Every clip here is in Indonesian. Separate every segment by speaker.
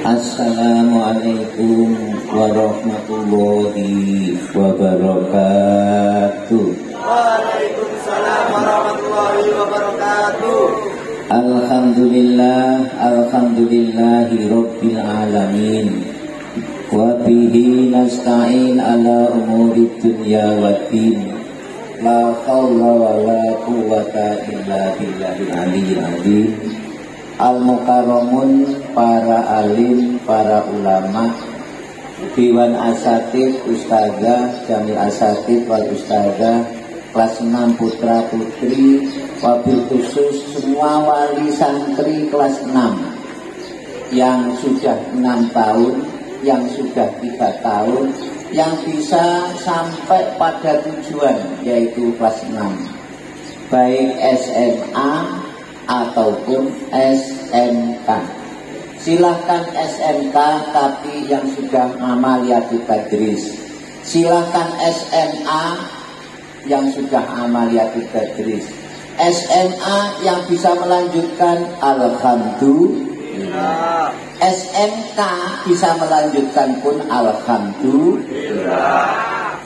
Speaker 1: Assalamualaikum warahmatullahi wabarakatuh.
Speaker 2: Waalaikumsalam warahmatullahi wabarakatuh.
Speaker 1: Alhamdulillahi rabbil alamin. Wa bihi nasta'in ala umuri dunya waddin. La haula wa la quwwata illa billahil aliyyil azim. Al-Mukarramun, para alim, para ulama, Dewan Asatid, Ustazah, Jamil Asatid wal Ustazah, kelas 6 putra putri, wabil khusus semua wali santri kelas 6 yang sudah 6 tahun, yang sudah 3 tahun, yang bisa sampai pada tujuan yaitu kelas 6, baik SMA ataupun SMK. Silahkan SMK tapi yang sudah amaliyatul tadris. Silahkan SMA yang sudah amaliyatul tadris. SMA yang bisa melanjutkan alhamdulillah. SMK bisa melanjutkan pun alhamdulillah.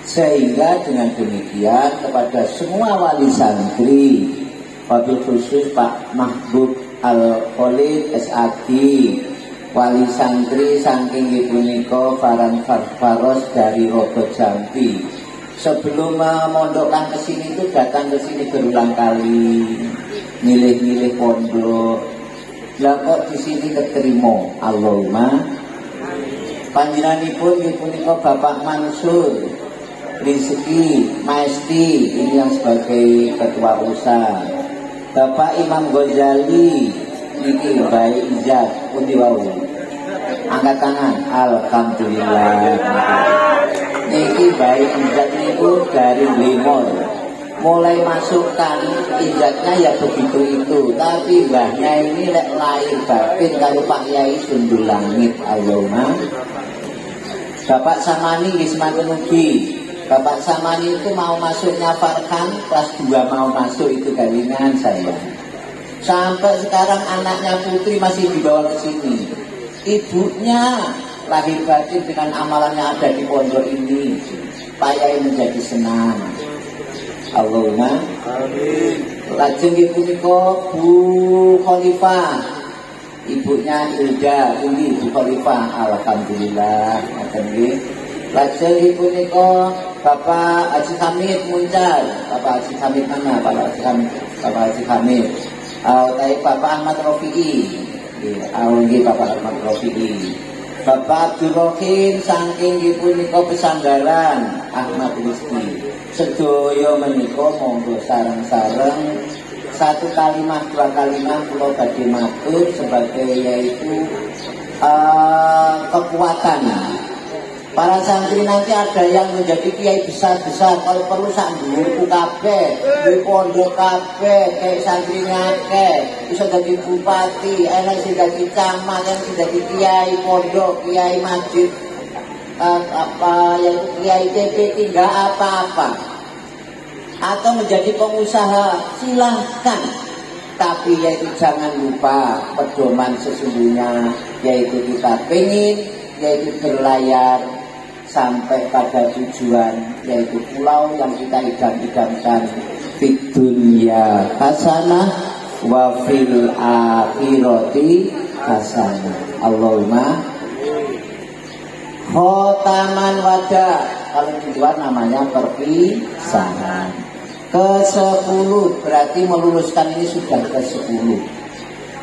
Speaker 1: Sehingga dengan demikian kepada semua wali santri, wabil khusus Pak Mahbub Al-Khalid SAG, wali santri saking ibunika Farhan Faros dari Rogo Jambi. Sebelum memondokkan ke sini itu datang ke sini berulang kali, milih-milih pondok. Lah kok di sini keterima, Allahumma. Panjenenganipun ibunika Bapak Mansur Rizki Maesti, ini yang sebagai ketua usaha. Bapak Imam Ghazali niki baik ijaz pundi wau. Angkat tangan. Alhamdulillah. Niki baik ijaz niku dari Limor. Mulai masukkan ijaznya ya begitu itu, tapi mbahnya ini lek lahir batin kalau Pak Yai Sundul Langit. Allahumma. Bapak Samani nggih semakin ugi. Bapak Samani itu mau masuknya Farhan, kelas 2 mau masuk itu galingan saya. Sampai sekarang anaknya Putri masih dibawa ke sini. Ibunya lahir batin dengan amalannya ada di pondok ini. Pak Yai menjadi senang. Allahumma amin. Lajeng ibu niko Bu Khalifah. Ibunya Ilda, ini Bu Khalifah. Alhamdulillah. Lajeng ibu niko Bapak Haji Hamid Muncar. Bapak Haji Hamid mana? Bapak Haji Hamid. Bapak Ahmad Rofi'i. Bapak Ahmad Rofi'i. Bapak Abdul Rohim saking ibu niko Pesanggaran Ahmad Rizki. Sedoyo menika monggo sareng-sareng 1 kalimat 2 kalimat kula badhe matur sebagai yaitu kekuatan. Para santri nanti ada yang menjadi kiai besar-besar, kalau perlu sak dhuwurku kabeh, di pondok kabeh, kayak santrinya akeh, bisa jadi bupati, enak sing dadi camat, yang sing dadi kiai pondok, kiai masjid, yang kiai TP enggak apa-apa. Atau menjadi pengusaha, silahkan. Tapi yaitu jangan lupa pedoman sesungguhnya, yaitu kita pengen, yaitu berlayar sampai pada tujuan, yaitu pulau yang kita idam-idamkan, fid dunya hasanah wa fil akhirati hasanah. Allahumma khotaman wada. Kalau tujuan namanya perpisahan. Ke-10 berarti meluluskan ini sudah ke-10.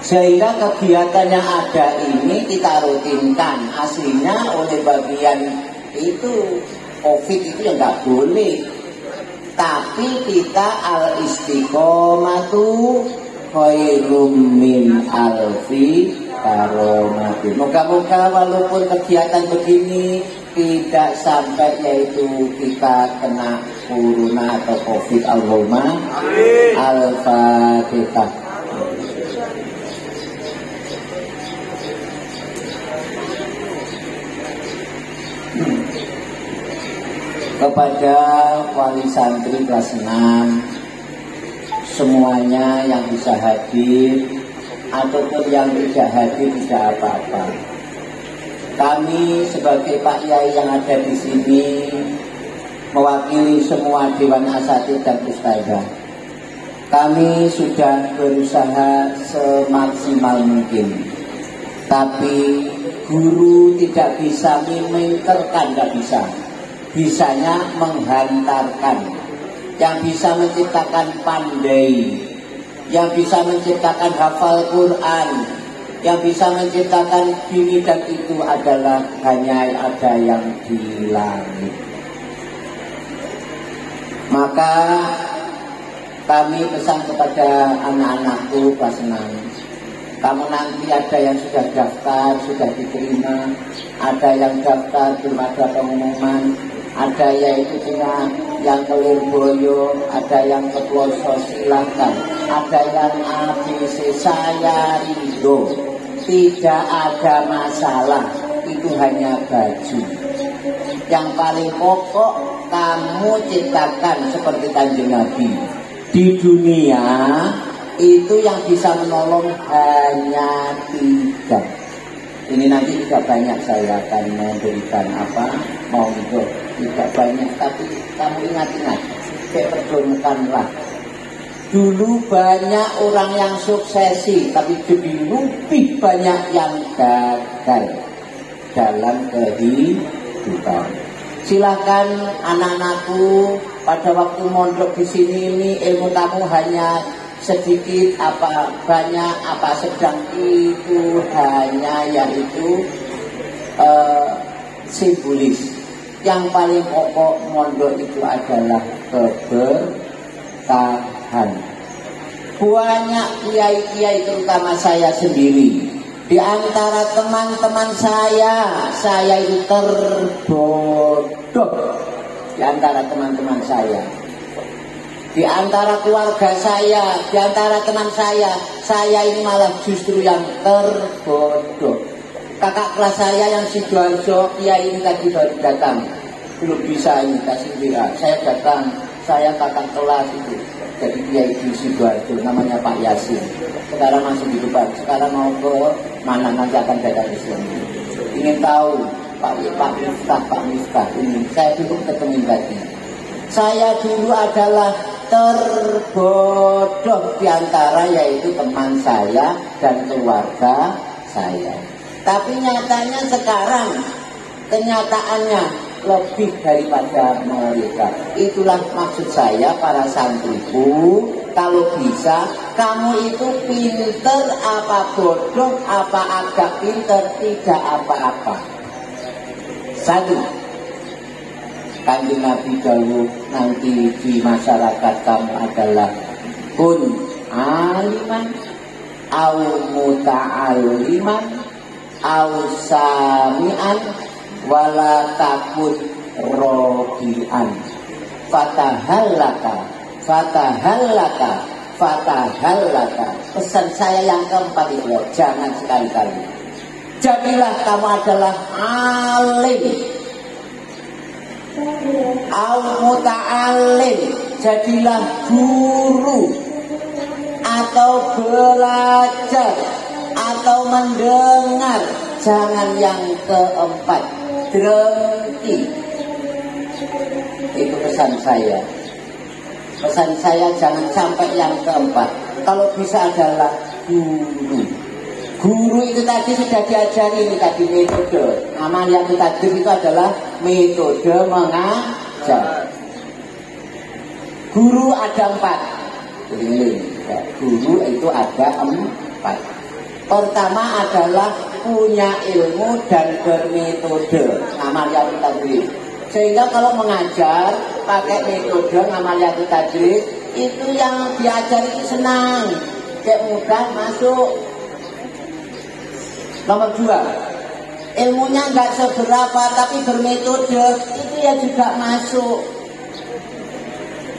Speaker 1: Sehingga kegiatan yang ada ini kita rutinkan. Aslinya oleh bagian itu COVID itu ya nggak boleh, tapi kita al-istiqomatu khairum min alfi karomati. Moga-moga walaupun kegiatan begini tidak sampai yaitu kita kena corona atau COVID. Allahumma al-fatihah. Kepada wali santri kelas 6, semuanya yang bisa hadir ataupun yang tidak hadir tidak apa-apa. Kami sebagai Pak Yai yang ada di sini mewakili semua Dewan Asatidz dan Ustadzah. Kami sudah berusaha semaksimal mungkin, tapi guru tidak bisa memengkerkan, tidak bisa. Bisanya menghantarkan. Yang bisa menciptakan pandai, yang bisa menciptakan hafal Quran, yang bisa menciptakan ini dan itu adalah hanya ada yang di langit. Maka kami pesan kepada anak-anakku kelas 6, kamu nanti ada yang sudah daftar, sudah diterima, ada yang daftar belum ada pengumuman, ada yaitu punya yang kelirboyo, ada yang keploso, silakan, ada yang ABC, saya ridho, tidak ada masalah, itu hanya baju. Yang paling pokok kamu ciptakan seperti Kanjeng Nabi. Di dunia itu yang bisa menolong hanya 3. Ini nanti tidak banyak saya akan memberikan apa mau itu tidak banyak, tapi kamu ingat-ingat, perjuangkanlah. Dulu banyak orang yang suksesi, tapi lebih banyak yang gagal dalam kehidupan. Silahkan anak-anakku pada waktu mondok di sini ini ilmu kamu hanya sedikit apa banyak apa sedang itu hanya yaitu simbolis. Yang paling pokok mondok itu adalah keberkahan. Banyak kiai-kiai terutama saya sendiri, di antara teman-teman saya itu terbodoh. Di antara teman-teman saya, di antara keluarga saya, di antara teman saya ini malah justru yang terbodoh. Kakak kelas saya yang Sidoarjo, Kiai ini tadi baru datang, belum bisa ini kasih WA. Saya datang, saya kakak kelas itu, jadi Kiai di Sidoarjo, namanya Pak Yasin. Sekarang masih di depan, sekarang mau ke mana nanti akan datang di sini. Ingin tahu Pak Miftah ini, saya dulu ketemu tadi. Saya dulu adalah terbodoh di antara yaitu teman saya dan keluarga saya. Tapi nyatanya sekarang, kenyataannya lebih daripada mereka. Itulah maksud saya para santriku, kalau bisa kamu itu pinter apa bodoh, apa agak pinter, tidak apa-apa. Satu, Kanjeng Nabi dahulu nanti di masyarakat kamu adalah kun aliman au muta'aliman au sami'an wala takut rogian fatahallaka. Pesan saya yang keempat itu, jangan sekali-kali. Jadilah kamu adalah alim au muta'alim, jadilah guru atau belajar atau mendengar. Jangan yang keempat, drengki. Itu pesan saya. Pesan saya jangan sampai yang keempat. Kalau bisa adalah guru. Guru itu tadi sudah diajari, ini tadi metode. Amaliyatul tadrib itu adalah metode mengajar. Guru ada 4. Guru itu ada 4. Pertama adalah punya ilmu dan bermetode, amaliyatul tadrib. Sehingga kalau mengajar pakai metode amaliyatul tadrib, itu yang diajar itu senang, kayak mudah masuk. Nomor 2, ilmunya nggak seberapa tapi bermetode, itu ya juga masuk.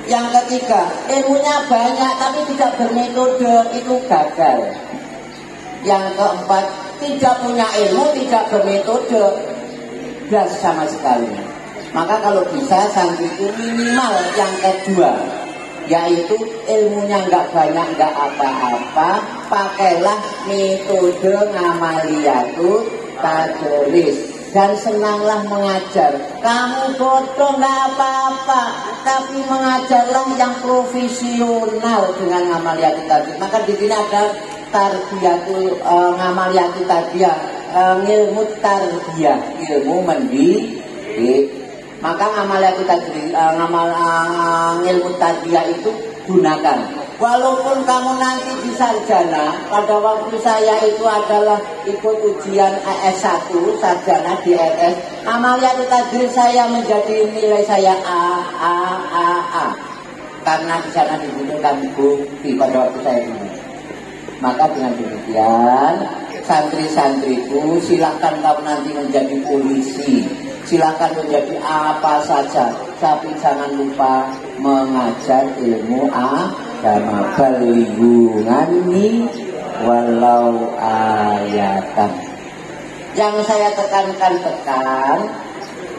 Speaker 1: Yang ketiga, ilmunya banyak tapi tidak bermetode, itu gagal. Yang keempat, tidak punya ilmu, tidak bermetode, belas sama sekali. Maka kalau bisa santri itu minimal yang kedua, yaitu ilmunya nggak banyak, nggak apa-apa, pakailah metode amaliyatul tadris. dan senanglah mengajar. Kamu bodoh nggak apa-apa, tapi mengajarlah yang profesional dengan ngamaliyati tarbiyah. Maka di sini ada tarbiyatul ngamaliyati tarbiyah, ilmu tarbiyah, ilmu mendidik. Maka ngamaliyati tarbiyah, ilmu tarbiyah itu gunakan. Walaupun kamu nanti di sarjana, pada waktu saya itu adalah ikut ujian S1 sarjana di RS, amaliyati tarbiyah saya menjadi nilai saya A. Karena di sana dibutuhkan bukti pada waktu saya itu. Maka dengan demikian, santri-santriku, silakan kamu nanti menjadi polisi, silakan menjadi apa saja, tapi jangan lupa mengajar ilmu agama. Baligungani walau ayatan. Yang saya tekankan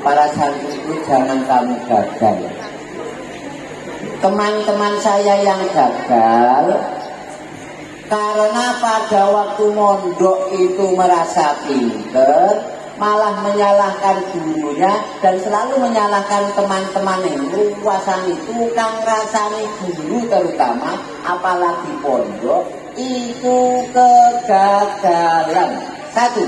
Speaker 1: para santriku, jangan kamu gagal. Teman-teman saya yang gagal karena pada waktu mondok itu merasa pinter, malah menyalahkan gurunya dan selalu menyalahkan teman-teman yang luasani, tukang rasani guru terutama, apalagi pondok, itu kegagalan. Satu,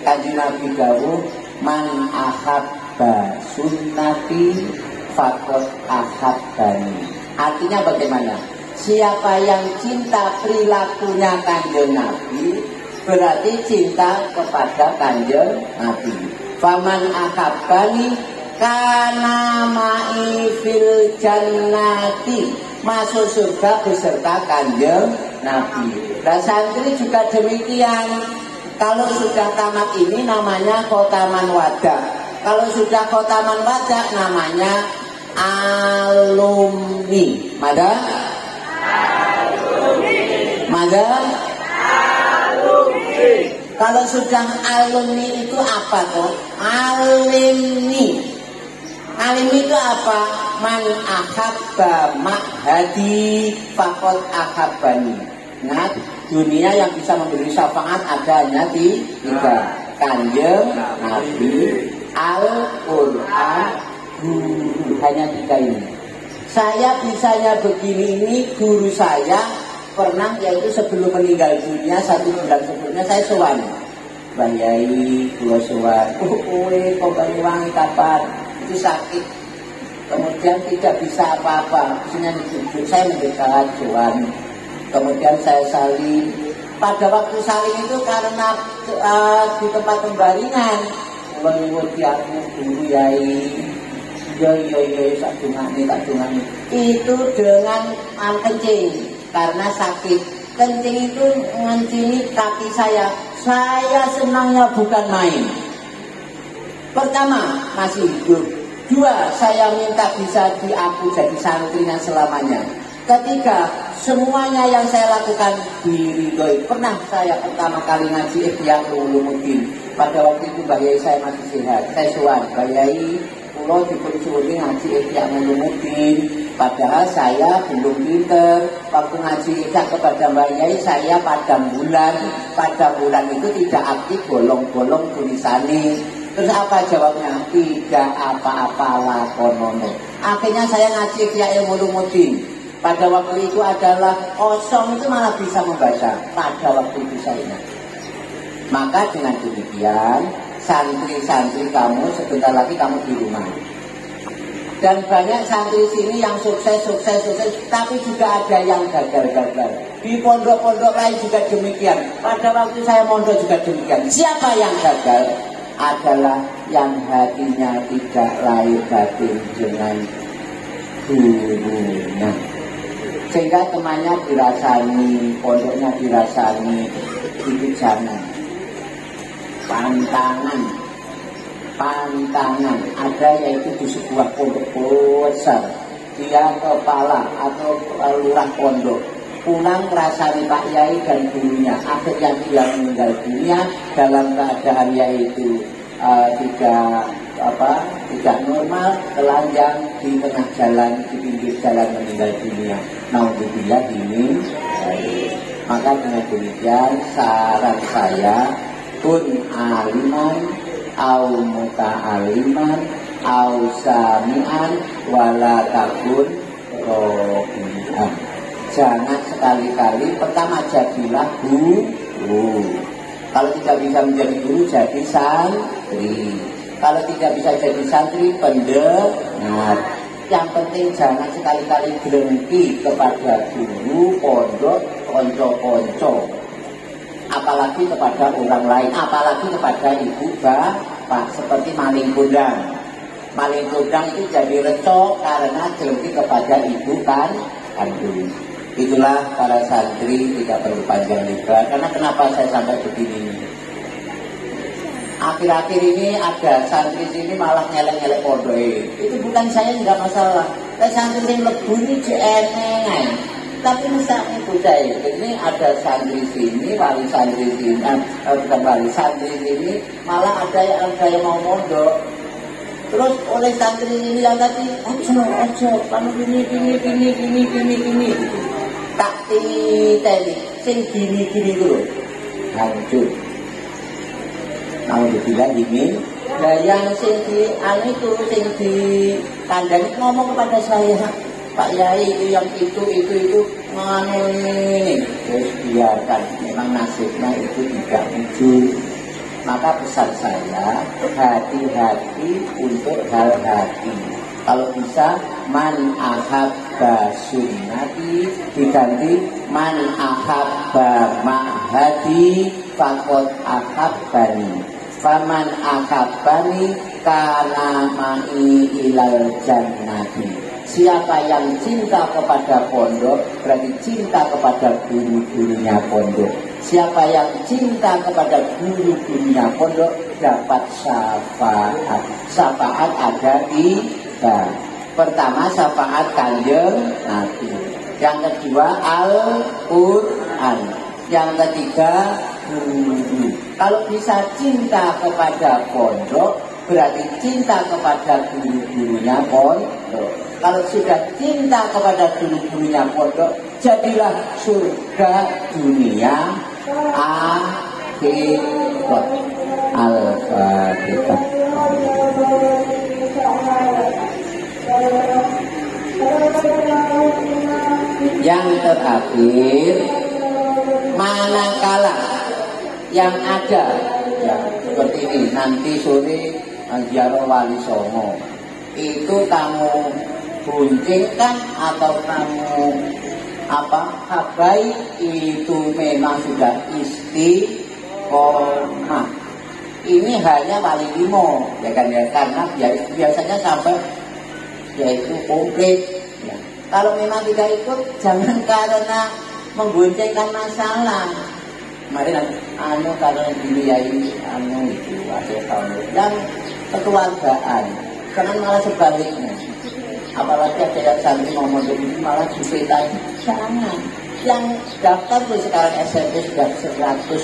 Speaker 1: Kanjeng Nabi dawuh, man ahabba sunnati faqad ahabbani. Artinya bagaimana? Siapa yang cinta perilakunya Kanjeng Nabi, berarti cinta kepada Kanjeng Nabi. Faman ahabbani kana ma'i fil jannati, masuk surga beserta Kanjeng Nabi. Dan santri juga demikian. Kalau sudah tamat ini namanya khotaman wada. Kalau sudah khotaman wada namanya alumni. Mada? Mada? Kalau sudah alumni itu apa tuh? Alumni. Alumni itu apa? Man ahabba ma'hadi faqad ahabbani. Nah, dunia yang bisa memberi syafaat ada hanya tiga. Kanjeng Nabi, Al-Quran, guru. Hanya tiga ini. Saya bisanya begini ini, guru saya pernah, yaitu sebelum meninggal dunia 1 bulan sebelumnya saya sowan. Mbah Yai, kula sowan. Kok Banyuwangi kapan? Itu sakit. Kemudian tidak bisa apa-apa. Maksudnya duduk, saya mendekat sowan. Kemudian saya salin. Pada waktu salin itu karena di tempat pembaringan, menyebut aku guru Yai. Iya, tak dungani. Itu dengan kencing. Karena sakit, kencing itu ngencini kaki saya. Saya senangnya bukan main. Pertama, masih hidup. 2, saya minta bisa diaku jadi santrinya selamanya. Ketiga, semuanya yang saya lakukan diridhoi. Pernah saya pertama kali ngaji Ihya Ulumuddin. Pada waktu itu Mbah Yai saya masih sehat. Saya sowan, Mbah Yai, kula dipun suwuni ngaji Ihya Ulumuddin. Padahal saya belum pinter. Waktu ngaji Ihya kepada Mbah Yai saya padang bulan. Padang bulan itu tidak aktif, bolong-bolong tulisannya. Terus apa jawabnya? Tidak apa-apa lakonono. Akhirnya saya ngaji Ihya Ulumuddin. Pada waktu itu adalah kosong, itu malah bisa membaca. Pada waktu itu saya ingat. Maka dengan demikian, santri-santri kamu sebentar lagi kamu di rumah. Dan banyak santri sini yang sukses, tapi juga ada yang gagal. Di pondok-pondok lain juga demikian. Pada waktu saya mondok juga demikian. Siapa yang gagal? Adalah yang hatinya tidak lahir batin dengan gurunya. Sehingga temannya dirasani, pondoknya dirasani, itu jangan. Pantangan ada, yaitu di sebuah pondok besar. Dia kepala atau lurah pondok pulang merasani Pak Yai dan gurunya. Akhirnya dia meninggal dunia dalam keadaan yaitu tidak normal, telanjang di tengah jalan, di pinggir jalan meninggal dunia. Naudzubillah ini. Maka dengan demikian saran saya, kun aliman au muta'aliman au sami'an wala takun robi'an. Jangan sekali-kali pertama jadilah guru. Kalau tidak bisa menjadi guru, jadi santri. Kalau tidak bisa jadi santri, pendengar. Yang penting jangan sekali-kali berhenti kepada guru, pondok, konco-konco. Apalagi kepada orang lain, apalagi kepada ibu bapak, seperti maling kundang. Maling kundang itu jadi recok karena berhenti kepada ibu kandung. Itulah para santri, tidak perlu panjang lebar. Karena kenapa saya sampai begini? Akhir-akhir ini ada santri sini malah nyelek-nyelek pondok. Itu bukan saya, tidak masalah. Tapi santri yang lebu ini jenengan. Tapi misalnya budaya ini ada santri sini, wali santri sini, bukan wali santri sini, malah ada yang mau mondok. Terus oleh santri ini yang tadi, ojo, kamu gini. Tak tini, sing gini dulu, hancur. Mau dibilang gini, nah yang sing di itu sing di kandang ngomong kepada saya, Pak Yai yang itu ini, terus biarkan, memang nasibnya itu tidak wujud. Maka pesan saya, hati-hati untuk hal hati. Kalau bisa, man ahabba sunnati diganti man ahabba ma'hadi fakot ahabbani. Faman ahabbani kana ma'i ilal jannati. Siapa yang cinta kepada pondok berarti cinta kepada guru-gurunya pondok. Siapa yang cinta kepada guru-gurunya pondok dapat syafaat. Syafaat ada tiga. Pertama syafaat Kanjeng Nabi. Yang kedua Al-Quran. Yang ketiga guru. Kalau bisa cinta kepada pondok berarti cinta kepada guru-gurunya pondok. Kalau sudah cinta kepada guru-gurunya pondok, jadilah surga dunia akhirat. Al-Fatihah. Yang terakhir, manakala yang ada ya, seperti ini nanti sore ziarah Wali Songo itu kamu buncingkan atau kamu habai itu memang sudah istiqomah. Ini hanya Wali Limo ya kan ya, karena biasanya sampai yaitu komplit ya. Kalau memang tidak ikut jangan karena menggoncengkan masalah. Mari karena dilihat itu ada kamu yang kekeluargaan, jangan malah sebaliknya. Apalagi ada yang santri ngomong begini malah jupitan. Jangan. Yang daftar tuh sekarang SMP sudah 100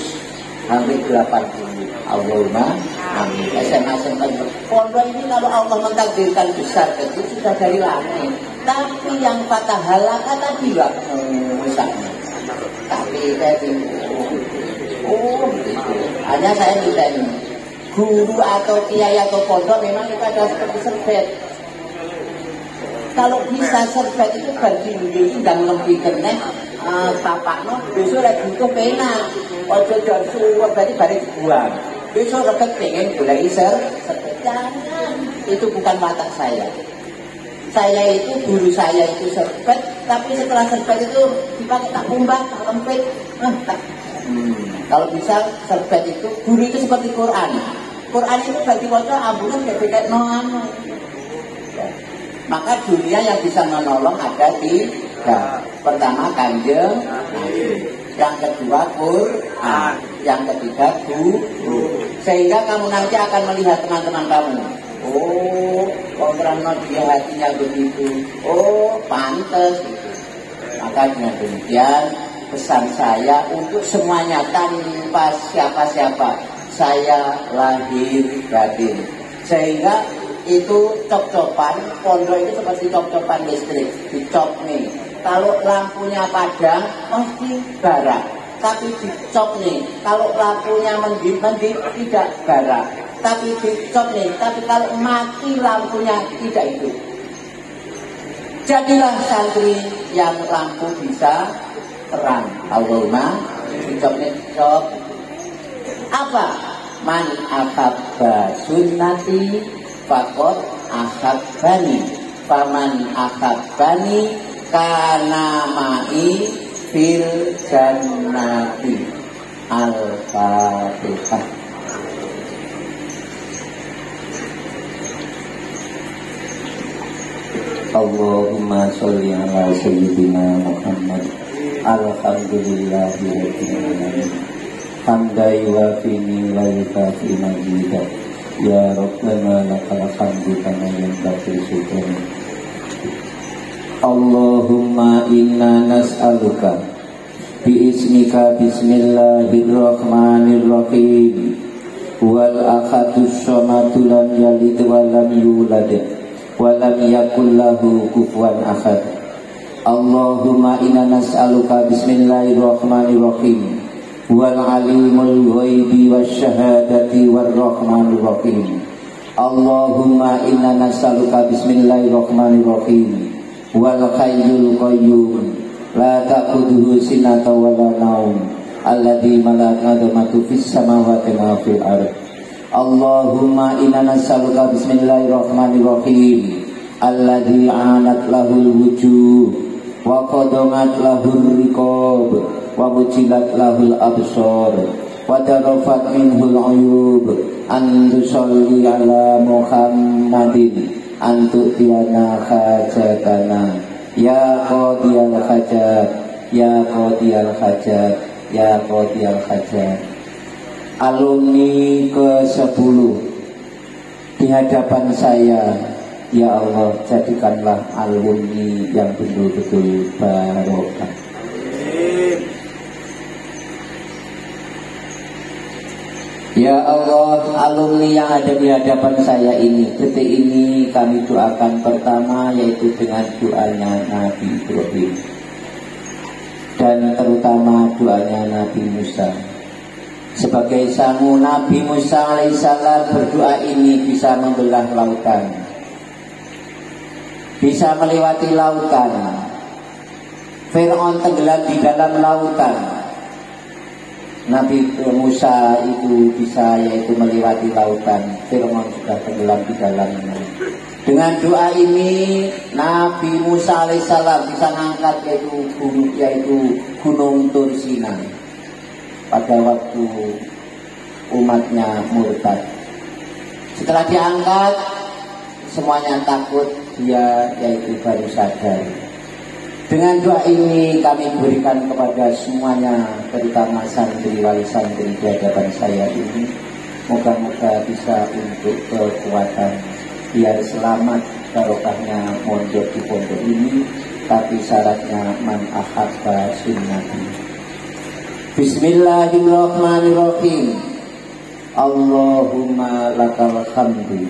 Speaker 1: hampir 80. Allahumma amin. SMA pondok ini kalau Allah mentakdirkan besar itu sudah dari langit. Tapi yang patah halaka tadi lah misalnya. Tapi tadi gitu. Hanya saya minta ini guru atau kiai atau pondok memang kita ada seperti serbet. Kalau bisa serbet itu bagi diri dan lebih kena bapaknya besok lagi butuh pena ojo dan suruh berarti balik buang besok repet pengen mulai serbet. Jangan, itu bukan watak saya itu guru saya itu serbet, tapi setelah serbet itu dipakai tak kumbang, tak lempit kalau bisa serbet itu guru itu seperti Quran itu bagi wajah ambulan kayak noano. Maka dunia yang bisa menolong ada tiga. Pertama Kanjeng Nabi, yang kedua Quran, yang ketiga guru. Sehingga kamu nanti akan melihat teman-teman kamu. Oh, karena dia hatinya begitu. Oh, pantas gitu. Maka dengan demikian pesan saya untuk semuanya tanpa siapa-siapa. Saya lahir batin. Sehingga itu cop-copan, pondok itu seperti cop-copan listrik, dicop nih. Kalau lampunya padam, pasti bara. Tapi dicop nih, kalau lampunya mendip tidak bara. tapi dicop nih, tapi kalau mati lampunya tidak hidup. Jadilah santri yang lampu bisa terang. Allahumma dicop nih, dicop. Apa? Man ahabba sunnati faqad ahabbani, faman ahabbani kana ma'i fil jannati. Al-Fatihah. Allahumma sholli ala sayyidina Muhammad. Alhamdulillahirabbil alamin. Hamdan yuwafi'i wa yukafi majidah. Ya Rabbana lakal hamdu kama yanbaghi syukran. Allahumma inna nas'aluka biismika bismillahirrahmanirrahim wal akhadus somadu lam yalid wa lam yulad wa lam yakul lahu kufuwan ahad. Allahumma inna nas'aluka bismillahirrahmanirrahim wal alimul ghaibi wasyahadati warrahmanir rahim. Allahumma inna nas'aluka bismillahirrahmanirrahim wal hayyul qayyum la ta'khudhuhu sinatun wa la naum alladzi malaka adamatu fis samawati wa fil ardh. Allahumma inna nas'aluka bismillahirrahmanirrahim alladzi 'anat lahul wujuh wa qadanat lahur riqab wa bujilat lahul absar wa tarafat minhul uyub an tusalli ala Muhammadin antu tiana hajatana. Ya qadiyal hajat, ya qadiyal hajat, ya qadiyal hajat. Alumni ke-10 di hadapan saya, ya Allah, jadikanlah alumni yang betul-betul barokah. Ya Allah, alumni yang ada di hadapan saya ini, detik ini kami doakan pertama yaitu dengan doanya Nabi Ibrahim dan terutama doanya Nabi Musa. Sebagai sangu Nabi Musa alaihissalam, berdoa ini bisa membelah lautan, bisa melewati lautan. Fir'aun tenggelam di dalam lautan. Nabi Musa itu bisa yaitu melewati lautan. Fir'aun sudah tenggelam di dalamnya. Dengan doa ini Nabi Musa alaihissalam bisa mengangkat yaitu Gunung Tur Sina pada waktu umatnya murtad. Setelah diangkat, semuanya takut, dia yaitu baru sadar. Dengan doa ini kami berikan kepada semuanya, terutama santri wali santri di hadapan saya ini, moga-moga bisa untuk kekuatan biar selamat barokahnya mondok di pondok ini, tapi syaratnya man ahabba sunnati. Bismillahirrahmanirrahim. Allahumma lakal hamdu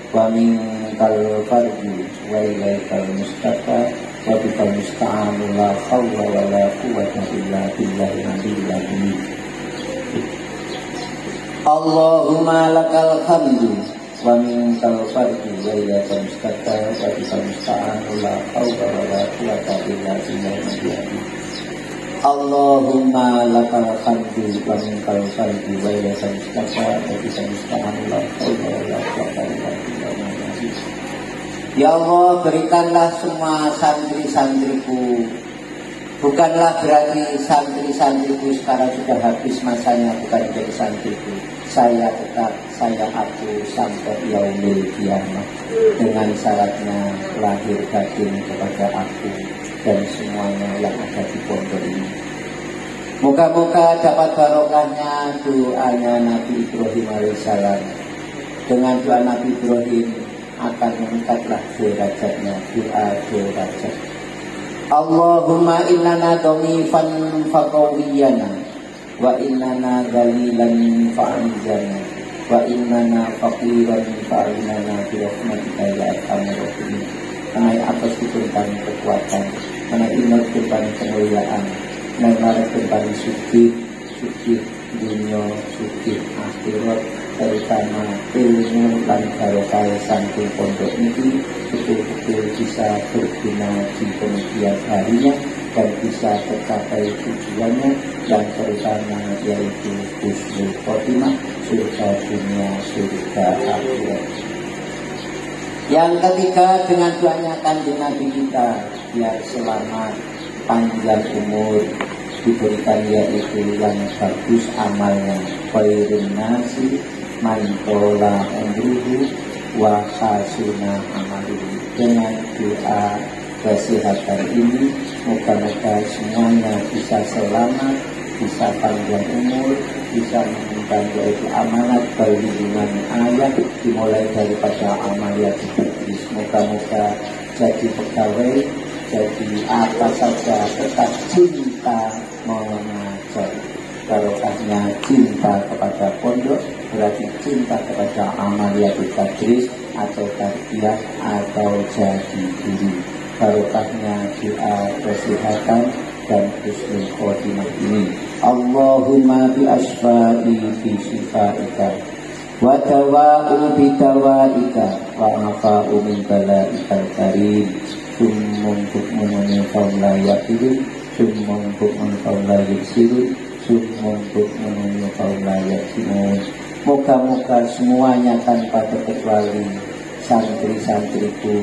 Speaker 1: wa minkal fardu wa ilaikal mustafa wa bikal musta'anu la hawla wa la quwwata illa billahi al-aliyyil azim. Allahumma lakal hamdu wa minkal fardu wa ilaikal mustafa wa bikal musta'anu la hawla wa la quwwata illa billahi al-aliyyil azim. Allahumma lakal hamdu wa minkal fardu wa ilaikal mustafa wa bikal musta'anu la hawla wa la quwwata illa billahi al-aliyyil azim. Ya Allah, berikanlah semua santri-santriku. Bukanlah berarti santri-santriku sekarang sudah habis masanya bukan menjadi santriku. Saya tetap, saya aku sampai yaumil kiamah, dengan syaratnya lahir batin kepada aku dan semuanya yang ada di pondok ini. Moga-moga dapat barokahnya doanya Nabi Ibrahim alaihissalam. Dengan doa Nabi Ibrahim akan meningkatlah derajatnya, doa derajat. Allahumma innana dhamifan faqawiyana wa innana dhalilan fa'anjana wa innana faqiran fa'inana birahmatika ya arhamar rahimin. Karena atas diberikan kekuatan, karena ini diberikan kemuliaan, karena diberikan suci dunia, suci akhirat. terutama ilmu dan barokah santri pondok ini betul-betul bisa berguna di kemudian harinya dan bisa tercapai tujuannya, dan terutama yaitu husnul khotimah, surga dunia, surga akhirat. Yang ketiga, dengan doanya kanjeng Nabi kita biar selamat, panjang umur, diberikan yaitu yang bagus amalnya, khairun nasi man tola umruhu wa hasuna amaluhu. Dengan doa kesehatan ini moga-moga semuanya bisa selamat, bisa panjang umur, bisa menemukan yaitu amanat perlindungan ayat dimulai daripada amalia diberi. Moga-moga jadi pegawai, jadi apa saja tetap cinta mengajar. Barokahnya cinta kepada pondok berarti cinta kepada amalia tadris atau tarbiyah atau jadi guru. Barokahnya doa kesehatan dan husnul khotimah ini. Allahumma bi asfa'i fi sifaika wa tawa'u bi tawaika wa afa'u min bala'ikal karim. Summum bukmun kaum la yaqilu, summum bukmun kaum la yusiru, summum bukmun kaum la yaqimun. Moga-moga semuanya tanpa terkecuali santri-santriku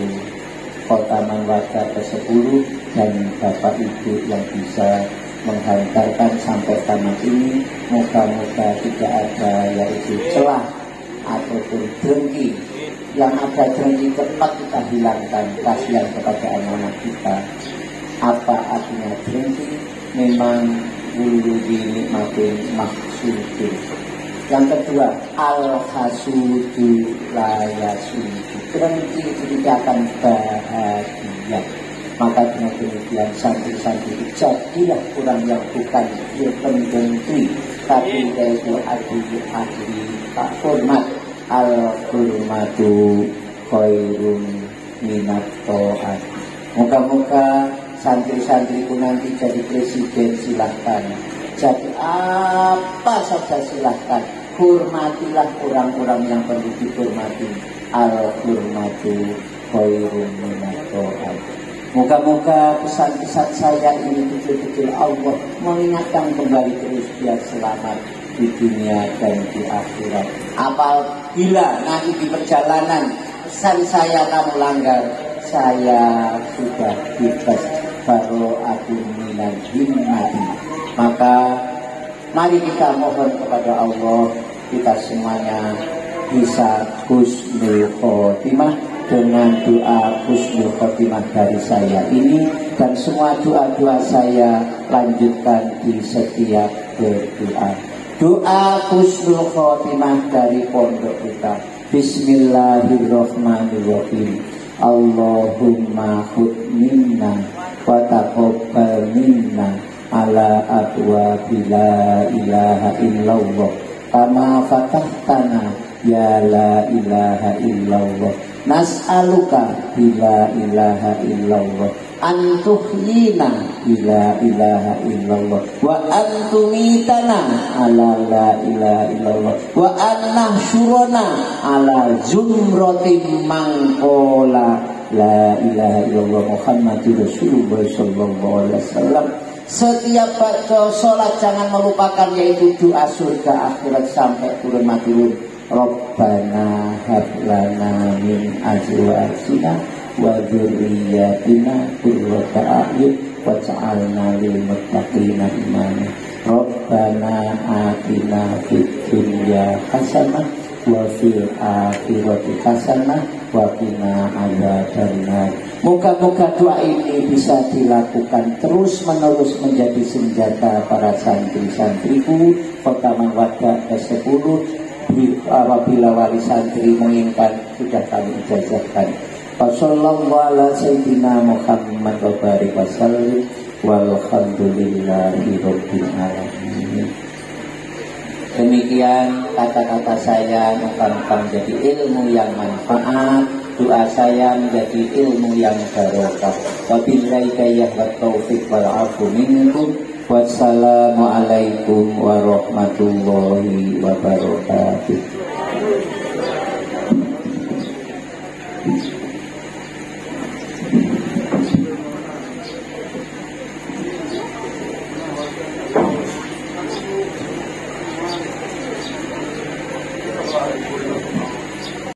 Speaker 1: Kota Manwata ke-10 dan Bapak Ibu yang bisa menghantarkan sampai tamat ini, moga-moga tidak ada yaitu celah ataupun drengki. Yang ada drengki cepat kita hilangkan, kasihan kepada anak-anak kita. Apa artinya drengki? Memang dulu dinikmatin maksudnya. Yang kedua, al-hasudu la yasudu. Drengki itu tidak akan bahagia. Maka dengan demikian santri-santri jadilah orang yang bukan pendengki, tapi yaitu ahli tak hormat. Al-hurmatu khairun minat ta'at. Moga-moga santri-santriku nanti jadi presiden silahkan, jadi apa saja silahkan, hormatilah orang-orang yang perlu dihormati. Al-hurmatu khairun minat ta'at. Moga-moga pesan-pesan saya ini betul-betul Allah mengingatkan kembali terus biar selamat di dunia dan di akhirat. Apabila nanti di perjalanan pesan saya kamu langgar, saya sudah bebas baro'atun minal himmati. Maka mari kita mohon kepada Allah, kita semuanya bisa husnul khotimah dengan doa husnul khotimah dari saya ini, dan semua doa-doa saya lanjutkan di setiap berdoa. Doa husnul khotimah dari pondok kita. Bismillahirrahmanirrahim. Allahumma khud minna wa taqabbal minna ala abwabi la ilaha illallah kama fatahtana ya la ilaha illallah. Nas'aluka bila ilaha illallah antuhyina bila ilaha illallah wa antumitana ala la ilaha illallah wa annahsyurana ala zumratin mangkola la ilaha illallah Muhammadur Rasulullah sallallahu alaihi wasallam. Setiap baca sholat jangan melupakan yaitu doa surga akhirat sampai turun maturun. Rabbana hablana min azwajina wa dzurriyyatina qurrata a'yun waj'alna lil muttaqina imama. Rabbana atina fid dunya hasanah wa fil akhirati hasanah wa qina adzabannar. Moga-moga doa ini bisa dilakukan terus-menerus menjadi senjata para santri-santriku Kota Manwata ke-10. Apabila wali santri menginginkan sudah kami ijazahkan. Wassallallahu ala sayyidina Muhammad wa barik wa sallim walhamdulillahi rabbil alamin. Demikian kata-kata saya, moga-moga menjadi ilmu yang manfaat, doa saya menjadi ilmu yang barokah. Wabillahi hidayah wa taufiq wal afu minkum. Wassalamualaikum warahmatullahi wabarakatuh. wabarakatuh.